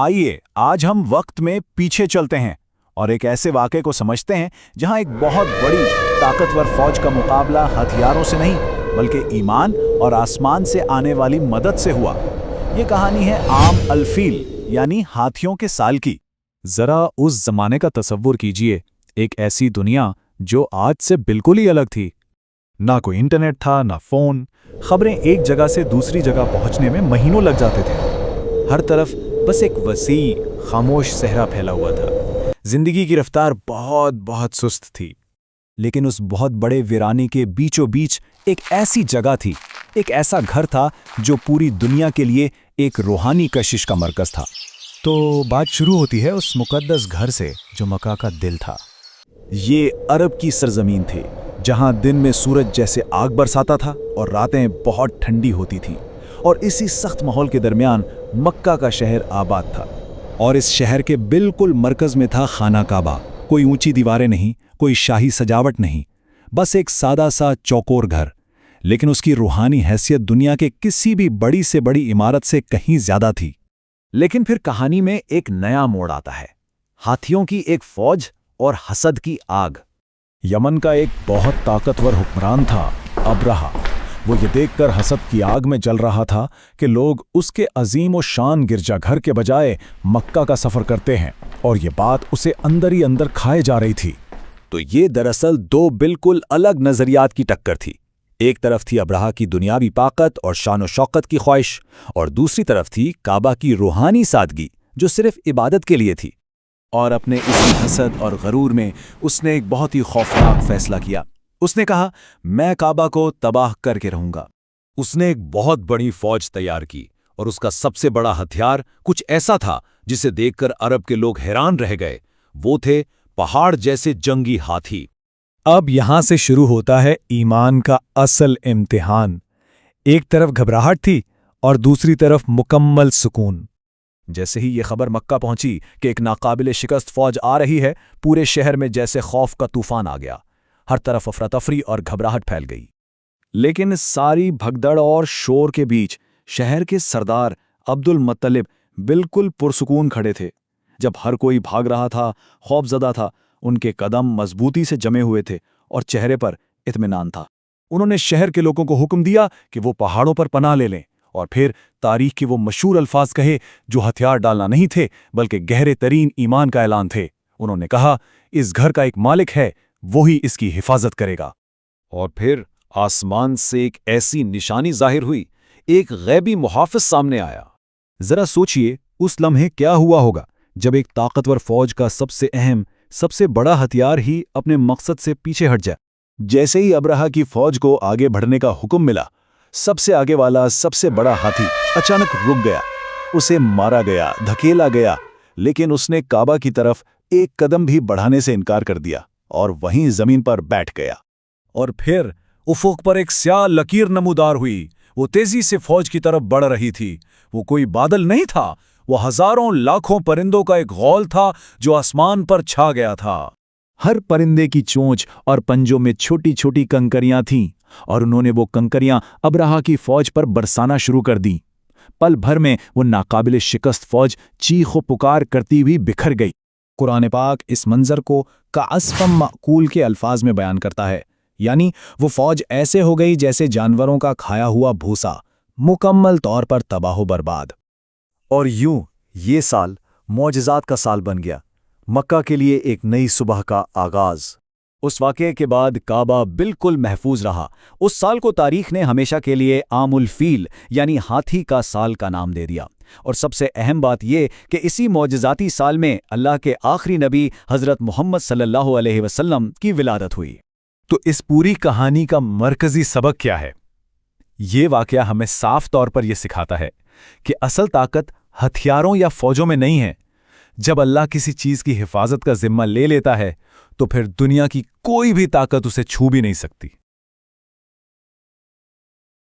आइए आज हम वक्त में पीछे चलते हैं और एक ऐसे वाक़े को समझते हैं जहां एक बहुत बड़ी ताकतवर फौज का मुकाबला हथियारों से नहीं बल्कि ईमान और आसमान से आने वाली मदद से हुआ। ये कहानी है आम अल-फील यानी हाथियों के साल की। जरा उस जमाने का तसव्वुर कीजिए, एक ऐसी दुनिया जो आज से बिल्कुल ही अलग थी। ना कोई इंटरनेट था, ना फोन। खबरें एक जगह से दूसरी जगह पहुंचने में महीनों लग जाते थे। हर तरफ बस एक वसी खामोश सहरा फैला हुआ था। जिंदगी की रफ्तार बहुत बहुत सुस्त थी। लेकिन उस बहुत बड़े वीराने के बीचों बीच एक ऐसी जगह थी, एक ऐसा घर था जो पूरी दुनिया के लिए एक रूहानी कशिश का मरकज था। तो बात शुरू होती है उस मुकद्दस घर से जो मक्का का दिल था। ये अरब की सरजमीन थी जहां दिन में सूरज जैसे आग बरसाता था और रातें बहुत ठंडी होती थीं। और इसी सख्त माहौल के दरमियान मक्का का शहर आबाद था। और इस शहर के बिल्कुल मरकज में था खाना काबा। कोई ऊंची दीवारें नहीं, कोई शाही सजावट नहीं, बस एक सादा सा चौकोर घर। लेकिन उसकी रूहानी हैसियत दुनिया के किसी भी बड़ी से बड़ी इमारत से कहीं ज्यादा थी। लेकिन फिर कहानी में एक नया मोड़ आता है। हाथियों की एक फौज और हसद की आग। यमन का एक बहुत ताकतवर हुक्मरान था अब्रहा। वो ये देखकर हसद की आग में जल रहा था कि लोग उसके अजीम और शान गिरजाघर के बजाय मक्का का सफर करते हैं, और ये बात उसे अंदर ही अंदर खाए जा रही थी। तो ये दरअसल दो बिल्कुल अलग नजरियात की टक्कर थी। एक तरफ थी अब्रहा की दुनियावी ताकत और शान व शौकत की ख्वाहिश, और दूसरी तरफ थी काबा की रूहानी सादगी जो सिर्फ इबादत के लिए थी। और अपने इसी हसद और गरूर में उसने एक बहुत ही खौफनाक फैसला किया। उसने कहा, मैं काबा को तबाह करके रहूंगा। उसने एक बहुत बड़ी फौज तैयार की, और उसका सबसे बड़ा हथियार कुछ ऐसा था जिसे देखकर अरब के लोग हैरान रह गए। वो थे पहाड़ जैसे जंगी हाथी। अब यहां से शुरू होता है ईमान का असल इम्तिहान। एक तरफ घबराहट थी और दूसरी तरफ मुकम्मल सुकून। जैसे ही ये खबर मक्का पहुंची कि एक नाकाबिले शिकस्त फौज आ रही है, पूरे शहर में जैसे खौफ का तूफान आ गया। हर तरफ अफरा-तफरी और घबराहट फैल गई। लेकिन इस सारी भगदड़ और शोर के बीच शहर के सरदार अब्दुल मुत्तलिब बिल्कुल पुरसुकून खड़े थे। जब हर कोई भाग रहा था, खौफजदा था, उनके कदम मजबूती से जमे हुए थे और चेहरे पर इत्मीनान था। उन्होंने शहर के लोगों को हुक्म दिया कि वो पहाड़ों पर पनाह ले लें, और फिर तारीख के वो मशहूर अल्फाज कहे जो हथियार डालना नहीं थे बल्कि गहरे तरीन ईमान का ऐलान थे। उन्होंने कहा, इस घर का एक मालिक है, वो ही इसकी हिफाजत करेगा। और फिर आसमान से एक ऐसी निशानी जाहिर हुई, एक गैबी मुहाफिज सामने आया। जरा सोचिए उस लम्हे क्या हुआ होगा जब एक ताकतवर फौज का सबसे अहम, सबसे बड़ा हथियार ही अपने मकसद से पीछे हट जाए। जैसे ही अब्रहा की फौज को आगे बढ़ने का हुक्म मिला, सबसे आगे वाला सबसे बड़ा हाथी अचानक रुक गया। उसे मारा गया, धकेला गया, लेकिन उसने काबा की तरफ एक कदम भी बढ़ाने से इनकार कर दिया और वहीं जमीन पर बैठ गया। और फिर उफुक पर एक स्याह लकीर नमूदार हुई। वो तेजी से फौज की तरफ बढ़ रही थी। वो कोई बादल नहीं था, वो हजारों लाखों परिंदों का एक गौल था जो आसमान पर छा गया था। हर परिंदे की चोंच और पंजों में छोटी छोटी कंकरियां थीं, और उन्होंने वो कंकरियां अब्रहा की फौज पर बरसाना शुरू कर दी। पल भर में वो नाकाबिले शिकस्त फौज चीखो पुकार करती हुई बिखर गई। कुरान पाक इस मंजर को काअस्फम माकूल के अल्फाज में बयान करता है, यानी वो फौज ऐसे हो गई जैसे जानवरों का खाया हुआ भूसा, मुकम्मल तौर पर तबाह बर्बाद। और यूं ये साल मौजज़ात का साल बन गया, मक्का के लिए एक नई सुबह का आगाज। उस वाक़े के बाद काबा बिल्कुल महफूज रहा। उस साल को तारीख ने हमेशा के लिए आमुल फील यानी हाथी का साल का नाम दे दिया। और सबसे अहम बात यह कि इसी मौजज़ाती साल में अल्लाह के आखिरी नबी हज़रत मोहम्मद सल्लल्लाहु अलैहि वसल्लम की विलादत हुई। तो इस पूरी कहानी का मरकज़ी सबक क्या है? ये वाक़या हमें साफ तौर पर यह सिखाता है कि असल ताकत हथियारों या फौजों में नहीं है। जब अल्लाह किसी चीज़ की हिफाजत का जिम्मा ले लेता है तो फिर दुनिया की कोई भी ताकत उसे छू भी नहीं सकती।